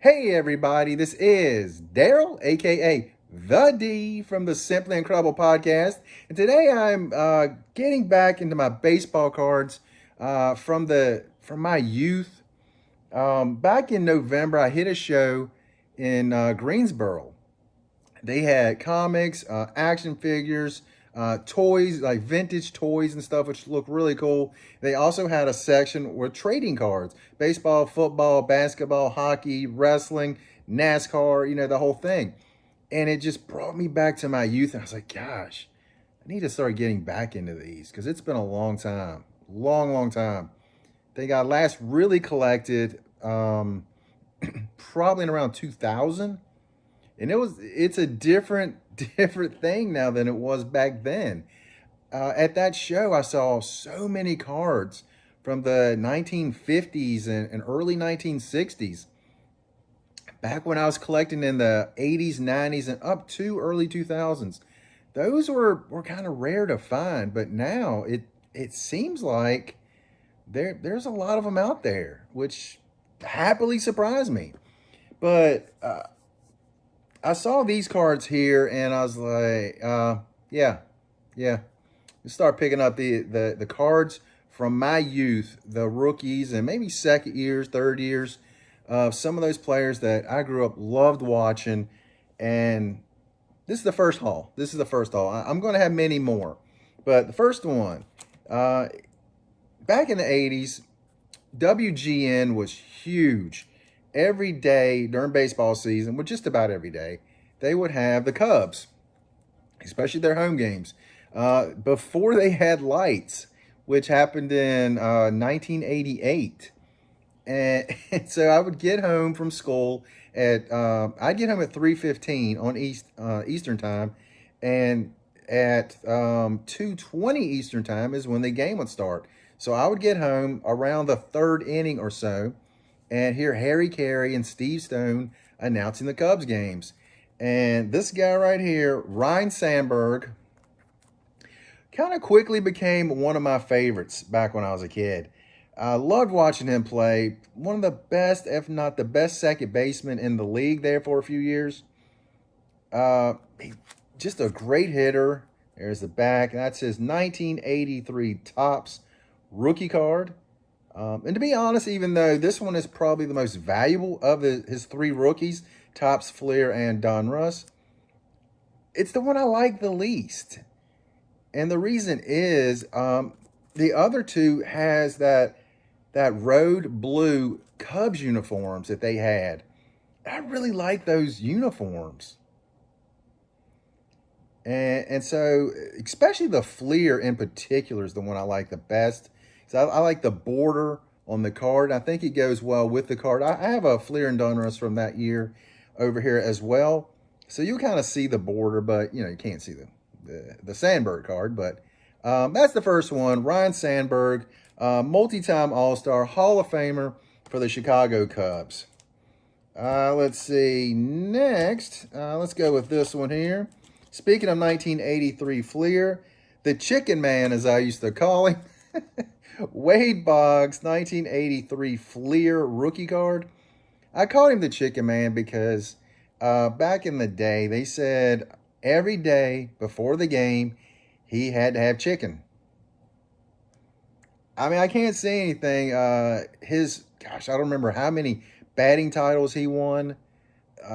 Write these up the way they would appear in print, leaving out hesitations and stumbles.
Hey everybody, this is Daryl, aka The D from the Simply Incredible podcast, and today I'm getting back into my baseball cards from my youth. Back in November, I hit a show in Greensboro. They had comics, action figures, toys, like vintage toys and stuff, which look really cool. They also had a section with trading cards: baseball, football, basketball, hockey, wrestling, NASCAR, the whole thing. And it just brought me back to my youth. And I was like, gosh, I need to start getting back into these because it's been a long time, long time. I think I last really collected probably in around 2000, and it's a different thing now than it was back then. At that show, I saw so many cards from the 1950s and early 1960s. Back when I was collecting in the 80s, 90s, and up to early 2000s, those were kind of rare to find. But now it seems like there's a lot of them out there, which happily surprised me. But I saw these cards here, and I was like, yeah, yeah. Start picking up the cards from my youth, the rookies, and maybe second years, third years of some of those players that I grew up loved watching. And this is the first haul. I'm going to have many more, but the first one, back in the 80s, WGN was huge. Every day during baseball season, well, just about every day, they would have the Cubs, especially their home games, before they had lights, which happened in 1988. And so I would get home from school I'd get home at 3:15 on Eastern time, and at 2:20 Eastern time is when the game would start. So I would get home around the third inning or so and hear Harry Carey and Steve Stone announcing the Cubs games. And this guy right here, Ryne Sandberg, kind of quickly became one of my favorites back when I was a kid. I loved watching him play. One of the best, if not the best, second baseman in the league there for a few years. Just a great hitter. There's the back. That's his 1983 Topps rookie card. And to be honest, even though this one is probably the most valuable of his three rookies, Topps, Fleer, and Donruss, it's the one I like the least. And the reason is the other two has that road blue Cubs uniforms that they had. I really like those uniforms. And so, especially the Fleer in particular is the one I like the best. So I like the border on the card. I think it goes well with the card. I have a Fleer and Donruss from that year over here as well. So you kind of see the border, but you can't see the Sandberg card. But that's the first one. Ryne Sandberg, multi-time All-Star, Hall of Famer for the Chicago Cubs. Let's see. Next, let's go with this one here. Speaking of 1983 Fleer, the Chicken Man, as I used to call him, Wade Boggs, 1983 Fleer rookie card. I called him the Chicken Man because back in the day, they said every day before the game, he had to have chicken. I mean, I can't say anything. I don't remember how many batting titles he won.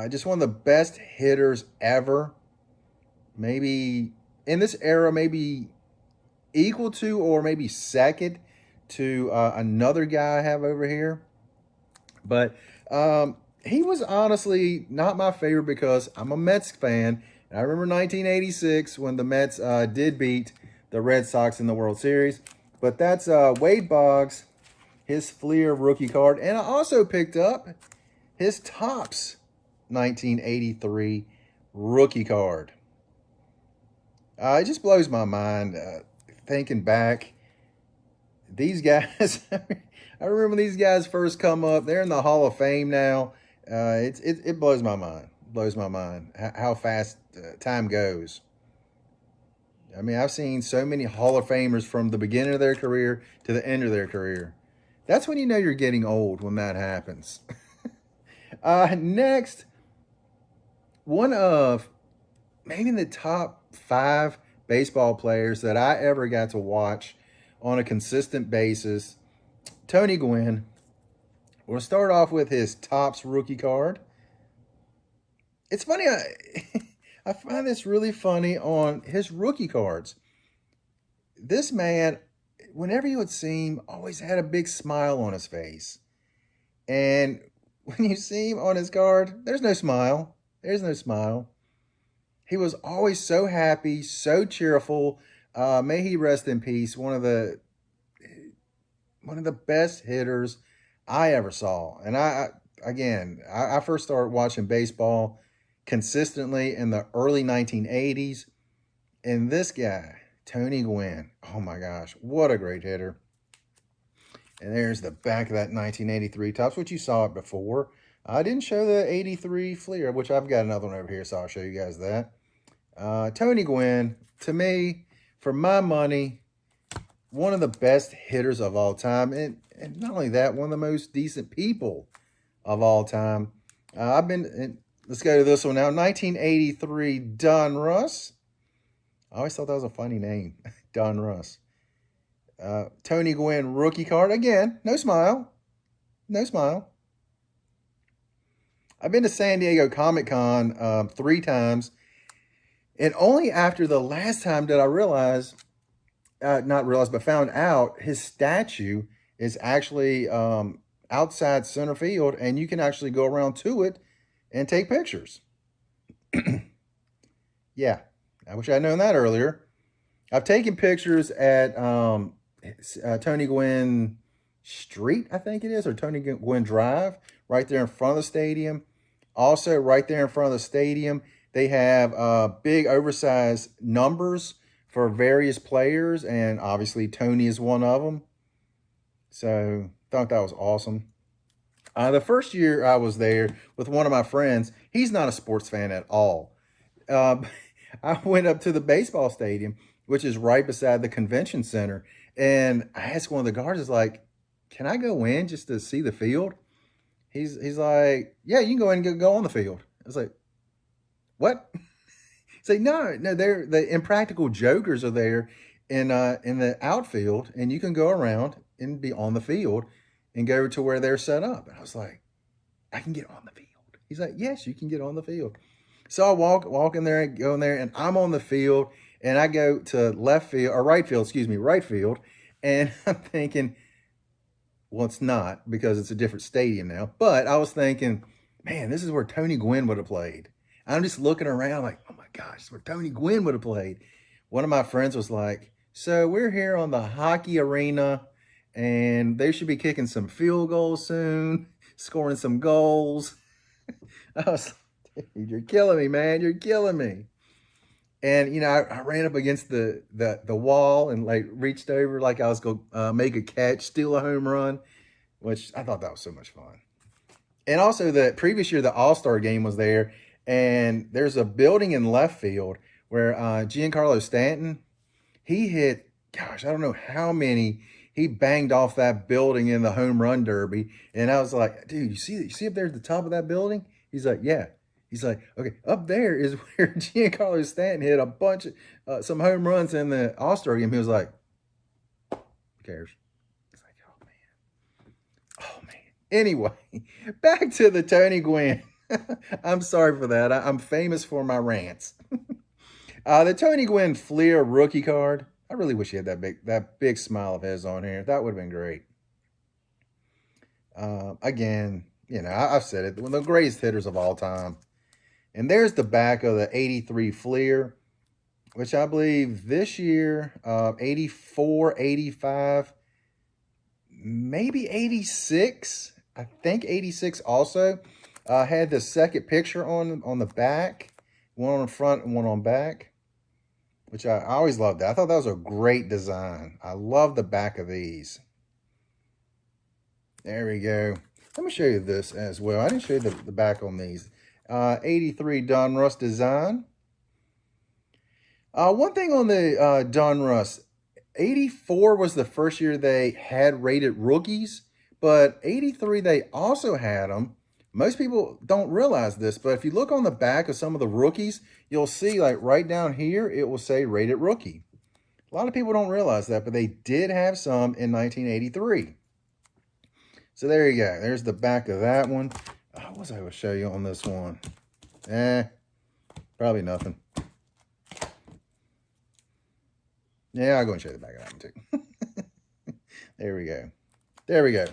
Just one of the best hitters ever. Maybe in this era, maybe equal to or maybe second to another guy I have over here. But he was honestly not my favorite because I'm a Mets fan. And I remember 1986 when the Mets did beat the Red Sox in the World Series. But that's Wade Boggs, his Fleer rookie card. And I also picked up his Topps 1983 rookie card. It just blows my mind thinking back. These guys, I remember when these guys first come up. They're in the Hall of Fame now. It blows my mind. Blows my mind how fast time goes. I mean, I've seen so many Hall of Famers from the beginning of their career to the end of their career. That's when you know you're getting old, when that happens. Next, one of maybe the top 5 baseball players that I ever got to watch on a consistent basis, Tony Gwynn. We'll start off with his Topps rookie card. It's funny, I find this really funny on his rookie cards. This man, whenever you would see him, always had a big smile on his face. And when you see him on his card, there's no smile. There's no smile. He was always so happy, so cheerful. May he rest in peace. One of the best hitters I ever saw. And I first started watching baseball consistently in the early 1980s. And this guy, Tony Gwynn, oh my gosh, what a great hitter. And there's the back of that 1983 Topps, which you saw it before. I didn't show the 83 Fleer, which I've got another one over here, so I'll show you guys that. Tony Gwynn, to me, for my money, one of the best hitters of all time. And not only that, one of the most decent people of all time. Let's go to this one now. 1983 Donruss. I always thought that was a funny name, Donruss. Tony Gwynn rookie card. Again, no smile. No smile. I've been to San Diego Comic-Con 3 times. And only after the last time did I realize, not realize, but found out his statue is actually outside center field. And you can actually go around to it and take pictures. Yeah, I wish I'd known that earlier. I've taken pictures at Tony Gwynn Street, I think it is, or Tony Gwynn Drive, right there in front of the stadium. Also, right there in front of the stadium, they have big oversized numbers for various players, and obviously Tony is one of them. So, thought that was awesome. The first year I was there with one of my friends, he's not a sports fan at all. I went up to the baseball stadium, which is right beside the convention center. And I asked one of the guards, like, can I go in just to see the field? He's like, yeah, you can go in and go on the field. I was like, what? He's like, no, they're the Impractical Jokers are there in the outfield, and you can go around and be on the field and go to where they're set up. And I was like, I can get on the field. He's like, yes, you can get on the field. So I walk in there and go in there, and I'm on the field, and I go to right field, and I'm thinking, well, it's not because it's a different stadium now, but I was thinking, man, this is where Tony Gwynn would have played. I'm just looking around like, oh my gosh, this is where Tony Gwynn would have played. One of my friends was like, so we're here on the hockey arena, and they should be kicking some field goals soon, scoring some goals. I was like, dude, you're killing me, man. You're killing me. And, you know, I ran up against the wall and like reached over like I was going to make a catch, steal a home run, which I thought that was so much fun. And also the previous year, the All-Star game was there, and there's a building in left field where Giancarlo Stanton, he hit, gosh, I don't know how many, he banged off that building in the home run derby. And I was like, dude, you see up there at the top of that building? He's like, yeah. He's like, okay, up there is where Giancarlo Stanton hit a bunch of some home runs in the All-Star game. He was like, who cares? It's like, oh man. Oh man. Anyway, back to the Tony Gwynn. I'm sorry for that. I'm famous for my rants. The Tony Gwynn Fleer rookie card. I really wish he had that big smile of his on here. That would have been great. Again, you know, I've said it, one of the greatest hitters of all time. And there's the back of the 83 Fleer, which I believe this year, 84, 85, maybe 86. I think 86 also had the second picture on the back, one on front and one on back, which I always loved that. I thought that was a great design. I love the back of these. There we go. Let me show you this as well. I didn't show you the back on these. 83 Donruss design. One thing on the Donruss, 84 was the first year they had rated rookies, but 83 they also had them Most people don't realize this, but if you look on the back of some of the rookies, you'll see like right down here, it will say rated rookie. A lot of people don't realize that, but they did have some in 1983. So there you go. There's the back of that one. What was I going to show you on this one? Probably nothing. Yeah, I'll go and show you the back of that one too. There we go. There we go.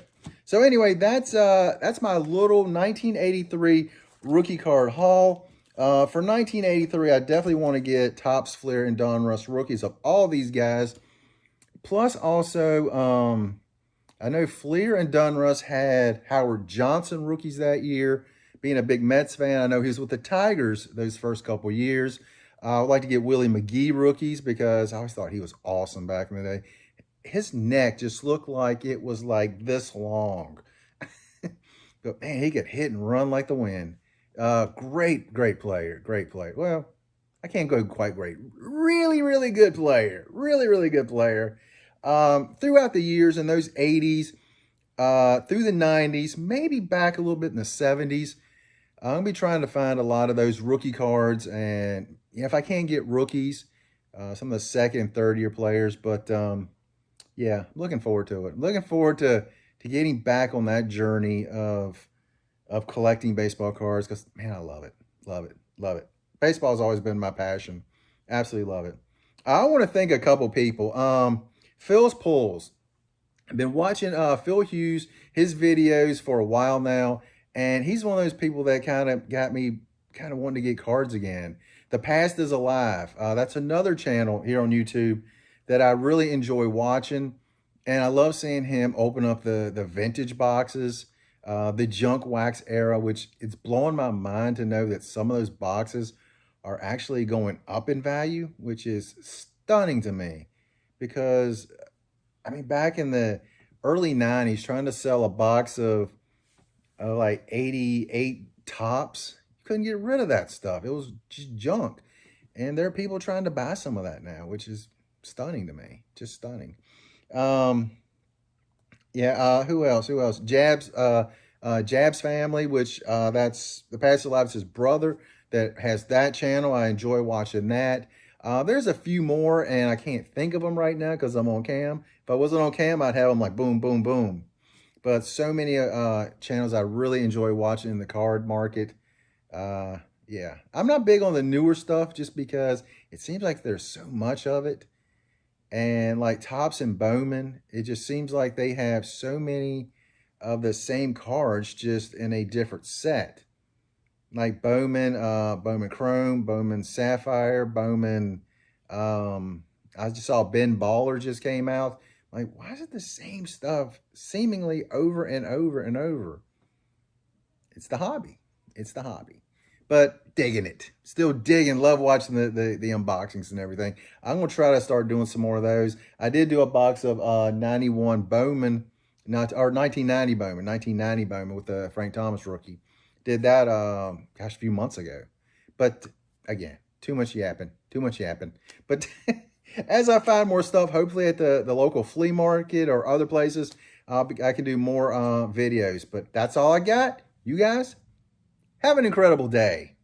So anyway, that's my little 1983 rookie card haul. For 1983, I definitely want to get Topps, Fleer, and Donruss rookies of all these guys. Plus also, I know Fleer and Donruss had Howard Johnson rookies that year. Being a big Mets fan, I know he was with the Tigers those first couple years. I would like to get Willie McGee rookies because I always thought he was awesome back in the day. His neck just looked like it was like this long. But man, he could hit and run like the wind. Great player. Great player. Well, I can't go quite great. Really good player. Really good player. Throughout the years in those 80s, through the 90s, maybe back a little bit in the 70s, I'm going to be trying to find a lot of those rookie cards. And if I can get rookies, some of the second and third year players. But yeah, looking forward to it. Looking forward to getting back on that journey of collecting baseball cards because, man, I love it. Love it. Baseball has always been my passion. Absolutely love it. I want to thank a couple people. Phil's Pulls. I've been watching Phil Hughes, his videos for a while now, and he's one of those people that kind of got me kind of wanting to get cards again. The Past is Alive. That's another channel here on YouTube that I really enjoy watching, and I love seeing him open up the vintage boxes, the junk wax era, which it's blowing my mind to know that some of those boxes are actually going up in value, which is stunning to me because, I mean, back in the early 90s, trying to sell a box of like 88 Topps, you couldn't get rid of that stuff. It was just junk. And there are people trying to buy some of that now, which is stunning to me. Just stunning. Yeah, who else? Jabs family, which that's the Past Alive's his brother that has that channel. I enjoy watching that. There's a few more, and I can't think of them right now because I'm on cam. If I wasn't on cam, I'd have them like boom, boom, boom. But so many channels I really enjoy watching in the card market. Yeah, I'm not big on the newer stuff just because it seems like there's so much of it. And like Topps and Bowman, it just seems like they have so many of the same cards just in a different set. Like Bowman, Bowman Chrome, Bowman Sapphire, Bowman, I just saw Ben Baller just came out. Like, why is it the same stuff seemingly over and over and over? It's the hobby. It's the hobby. But digging it. Still digging. Love watching the unboxings and everything. I'm going to try to start doing some more of those. I did do a box of 91 Bowman, or 1990 Bowman with the Frank Thomas rookie. Did that, gosh, a few months ago. But again, too much yapping. But as I find more stuff, hopefully at the local flea market or other places, I can do more videos. But that's all I got. You guys, have an incredible day.